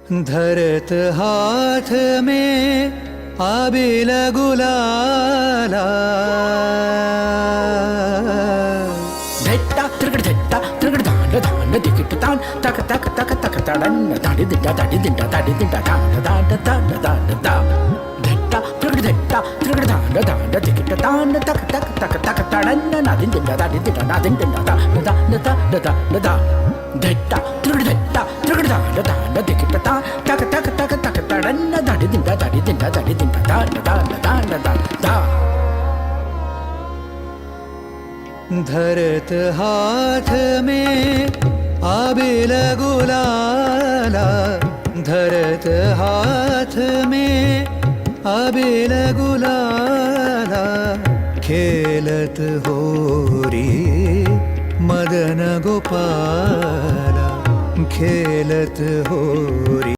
धरत हाथ में आबिल गुलाला धट्टा त्रिकट धट्टा त्रिकट धान धान तिकिट तान तक तक तक तक तडन ताडी दिंडा ताडी दिंडा ताडी दिंडा ताड ताड ताड ताड ताड धट्टा त्रिकट धान धान तिकिट तान तक तक तक तक तडन नादिन दिंडा ताडी दिंडा नादिन दिंडा ताड ताड ताड ताड ताड धट्टा त्रिकट धान धान तिकिट तान तक तक तक तक तडन ताडी दिंडा ताडी दिंडा ताडी दिंडा ताड ताड ताड ताड ताड धरत हाथ में आबिल गुलाला धरत हाथ में आबिल गुलाला खेलत होरी मदन गोपाला खेलत होरी।